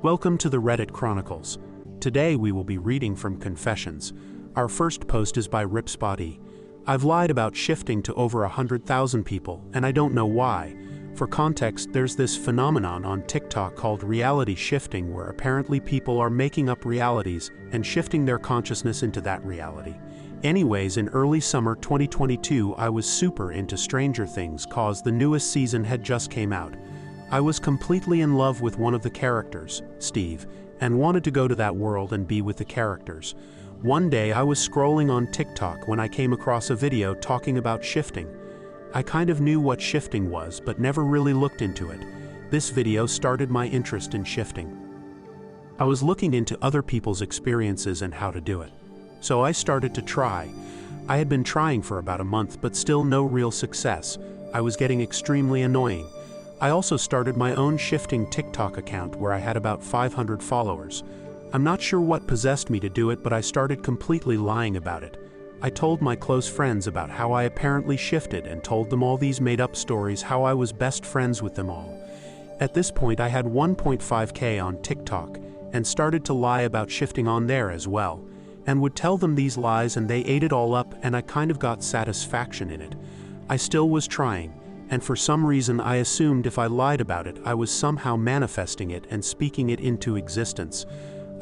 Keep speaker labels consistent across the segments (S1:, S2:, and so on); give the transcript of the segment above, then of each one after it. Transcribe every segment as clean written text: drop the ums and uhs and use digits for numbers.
S1: Welcome to the Reddit Chronicles. Today we will be reading from Confessions. Our first post is by Ripspotty. I've lied about shifting to over 100,000 people, and I don't know why. For context, there's this phenomenon on TikTok called reality shifting, where apparently people are making up realities and shifting their consciousness into that reality. Anyways, in early summer 2022, I was super into Stranger Things cause the newest season had just came out. I was completely in love with one of the characters, Steve, and wanted to go to that world and be with the characters. One day I was scrolling on TikTok when I came across a video talking about shifting. I kind of knew what shifting was, but never really looked into it. This video started my interest in shifting. I was looking into other people's experiences and how to do it. So I started to try. I had been trying for about a month, but still no real success. I was getting extremely annoying. I also started my own shifting TikTok account where I had about 500 followers. I'm not sure what possessed me to do it, but I started completely lying about it. I told my close friends about how I apparently shifted and told them all these made-up stories how I was best friends with them all. At this point I had 1.5K on TikTok and started to lie about shifting on there as well, and would tell them these lies and they ate it all up, and I kind of got satisfaction in it. I still was trying. And for some reason I assumed if I lied about it, I was somehow manifesting it and speaking it into existence.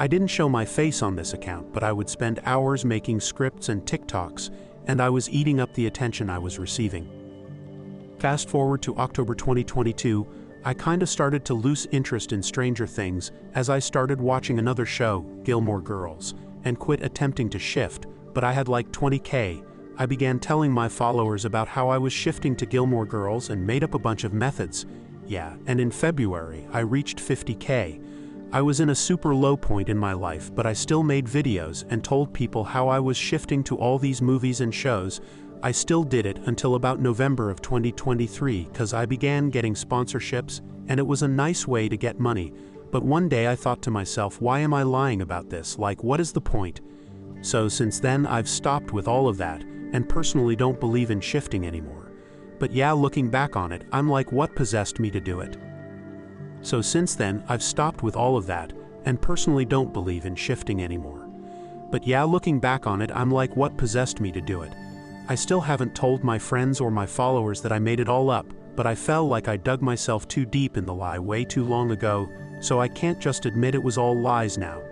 S1: I didn't show my face on this account, but I would spend hours making scripts and TikToks, and I was eating up the attention I was receiving. Fast forward to October 2022, I kinda started to lose interest in Stranger Things as I started watching another show, Gilmore Girls, and quit attempting to shift, but I had like 20K. I began telling my followers about how I was shifting to Gilmore Girls and made up a bunch of methods. Yeah, and in February, I reached 50K. I was in a super low point in my life, but I still made videos and told people how I was shifting to all these movies and shows. I still did it until about November of 2023 because I began getting sponsorships, and it was a nice way to get money. But one day I thought to myself, why am I lying about this? Like, what is the point? So since then, I've stopped with all of that, and personally don't believe in shifting anymore. But yeah, looking back on it, I'm like, what possessed me to do it? So since then, I've stopped with all of that, and personally don't believe in shifting anymore. But yeah, looking back on it, I'm like, what possessed me to do it? I still haven't told my friends or my followers that I made it all up, but I felt like I dug myself too deep in the lie way too long ago, so I can't just admit it was all lies now.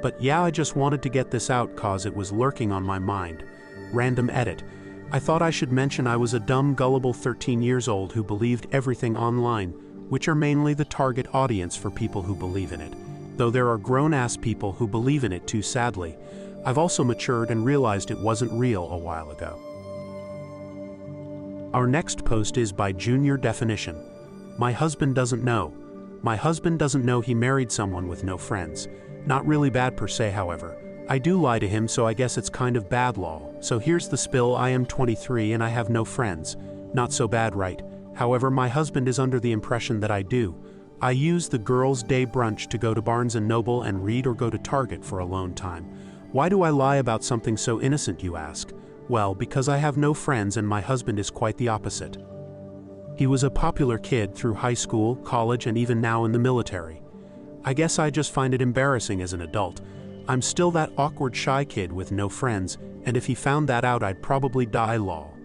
S1: But yeah, I just wanted to get this out cause it was lurking on my mind. Random edit. I thought I should mention I was a dumb, gullible 13 years old who believed everything online, which are mainly the target audience for people who believe in it. Though there are grown-ass people who believe in it too, sadly. I've also matured and realized it wasn't real a while ago. Our next post is by Junior Definition. My husband doesn't know. My husband doesn't know he married someone with no friends. Not really bad per se, however. I do lie to him, so I guess it's kind of bad law. So here's the spill. I am 23 and I have no friends. Not so bad, right? However, my husband is under the impression that I do. I use the girls' day brunch to go to Barnes & Noble and read, or go to Target for alone time. Why do I lie about something so innocent, you ask? Well, because I have no friends and my husband is quite the opposite. He was a popular kid through high school, college, and even now in the military. I guess I just find it embarrassing as an adult. I'm still that awkward shy kid with no friends, and if he found that out I'd probably die lol.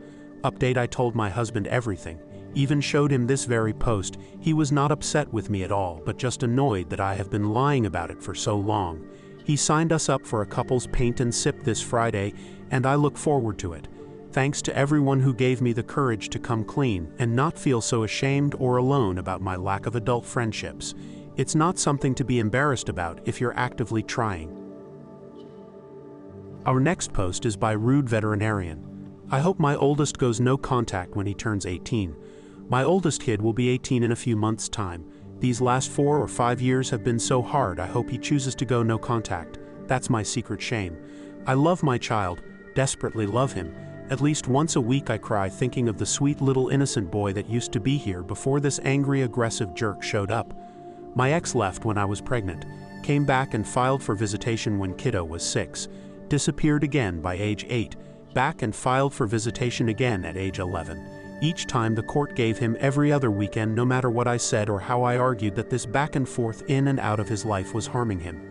S1: Update: I told my husband everything. Even showed him this very post. He was not upset with me at all, but just annoyed that I have been lying about it for so long. He signed us up for a couple's paint and sip this Friday, and I look forward to it. Thanks to everyone who gave me the courage to come clean and not feel so ashamed or alone about my lack of adult friendships. It's not something to be embarrassed about if you're actively trying. Our next post is by Rude Veterinarian. I hope my oldest goes no contact when he turns 18. My oldest kid will be 18 in a few months' time. These last 4 or 5 years have been so hard. I hope he chooses to go no contact. That's my secret shame. I love my child, desperately love him. At least once a week I cry thinking of the sweet little innocent boy that used to be here before this angry, aggressive jerk showed up. My ex left when I was pregnant, came back and filed for visitation when kiddo was 6. Disappeared again by age 8, back and filed for visitation again at age 11. Each time the court gave him every other weekend, no matter what I said or how I argued that this back and forth in and out of his life was harming him.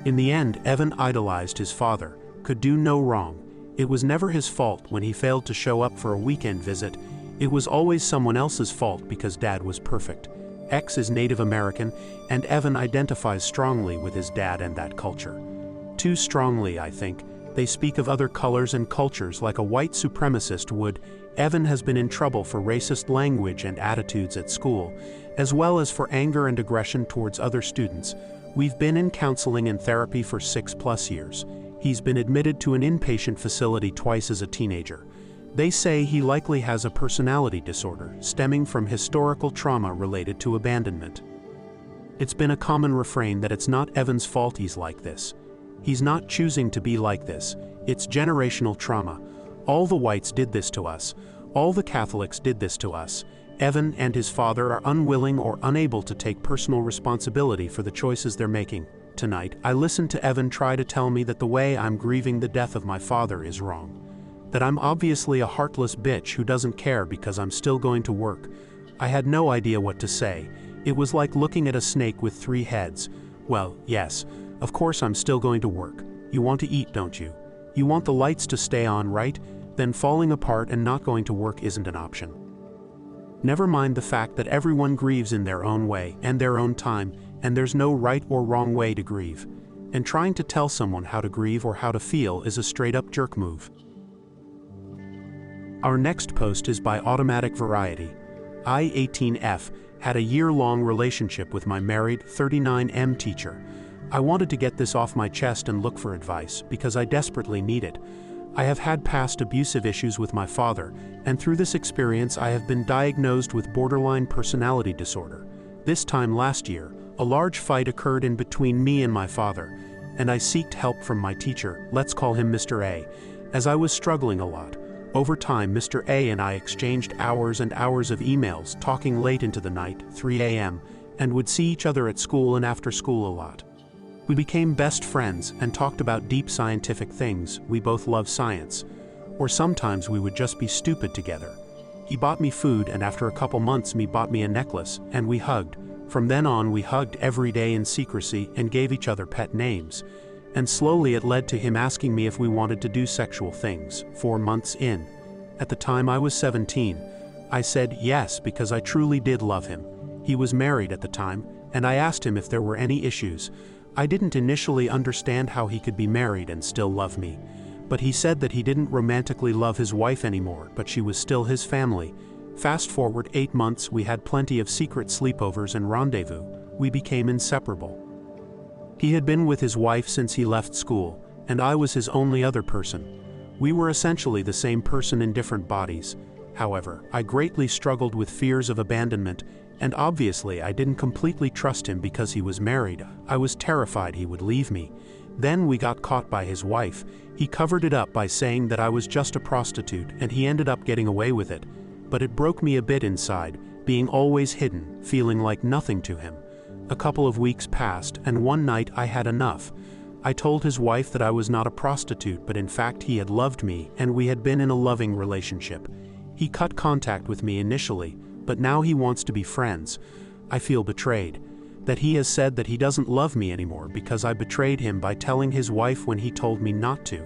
S1: In the end, Evan idolized his father, could do no wrong. It was never his fault when he failed to show up for a weekend visit. It was always someone else's fault because Dad was perfect. X is Native American, and Evan identifies strongly with his dad and that culture. Too strongly, I think. They speak of other colors and cultures like a white supremacist would. Evan has been in trouble for racist language and attitudes at school, as well as for anger and aggression towards other students. We've been in counseling and therapy for 6+ years. He's been admitted to an inpatient facility twice as a teenager. They say he likely has a personality disorder stemming from historical trauma related to abandonment. It's been a common refrain that it's not Evan's fault he's like this. He's not choosing to be like this. It's generational trauma. All the whites did this to us. All the Catholics did this to us. Evan and his father are unwilling or unable to take personal responsibility for the choices they're making. Tonight, I listened to Evan try to tell me that the way I'm grieving the death of my father is wrong. That I'm obviously a heartless bitch who doesn't care because I'm still going to work. I had no idea what to say. It was like looking at a snake with 3 heads. Well, yes, of course I'm still going to work. You want to eat, don't you? You want the lights to stay on, right? Then falling apart and not going to work isn't an option. Never mind the fact that everyone grieves in their own way and their own time, and there's no right or wrong way to grieve. And trying to tell someone how to grieve or how to feel is a straight-up jerk move. Our next post is by Automatic Variety. I, 18F, had a year-long relationship with my married 39M teacher. I wanted to get this off my chest and look for advice, because I desperately need it. I have had past abusive issues with my father, and through this experience I have been diagnosed with borderline personality disorder. This time last year, a large fight occurred in between me and my father, and I sought help from my teacher, let's call him Mr. A, as I was struggling a lot. Over time, Mr. A and I exchanged hours and hours of emails, talking late into the night, 3 a.m., and would see each other at school and after school a lot. We became best friends and talked about deep scientific things. We both love science. Or sometimes we would just be stupid together. He bought me food, and after a couple months he bought me a necklace, and we hugged. From then on we hugged every day in secrecy and gave each other pet names. And slowly it led to him asking me if we wanted to do sexual things, 4 months in. At the time I was 17. I said yes because I truly did love him. He was married at the time, and I asked him if there were any issues. I didn't initially understand how he could be married and still love me. But he said that he didn't romantically love his wife anymore, but she was still his family. Fast forward 8 months, we had plenty of secret sleepovers and rendezvous. We became inseparable. He had been with his wife since he left school, and I was his only other person. We were essentially the same person in different bodies. However, I greatly struggled with fears of abandonment, and obviously I didn't completely trust him because he was married. I was terrified he would leave me. Then we got caught by his wife. He covered it up by saying that I was just a prostitute, and he ended up getting away with it. But it broke me a bit inside, being always hidden, feeling like nothing to him. A couple of weeks passed, and one night I had enough. I told his wife that I was not a prostitute, but in fact he had loved me, and we had been in a loving relationship. He cut contact with me initially, but now he wants to be friends. I feel betrayed. That he has said that he doesn't love me anymore because I betrayed him by telling his wife when he told me not to.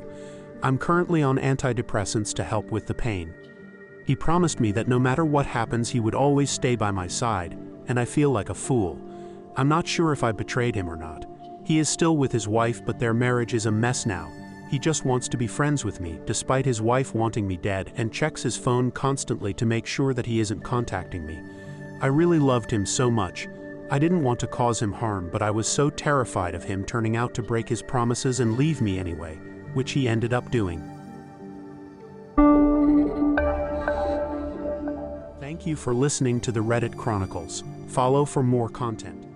S1: I'm currently on antidepressants to help with the pain. He promised me that no matter what happens he would always stay by my side, and I feel like a fool. I'm not sure if I betrayed him or not. He is still with his wife, but their marriage is a mess now. He just wants to be friends with me, despite his wife wanting me dead, and checks his phone constantly to make sure that he isn't contacting me. I really loved him so much. I didn't want to cause him harm, but I was so terrified of him turning out to break his promises and leave me anyway, which he ended up doing. Thank you for listening to the Reddit Chronicles. Follow for more content.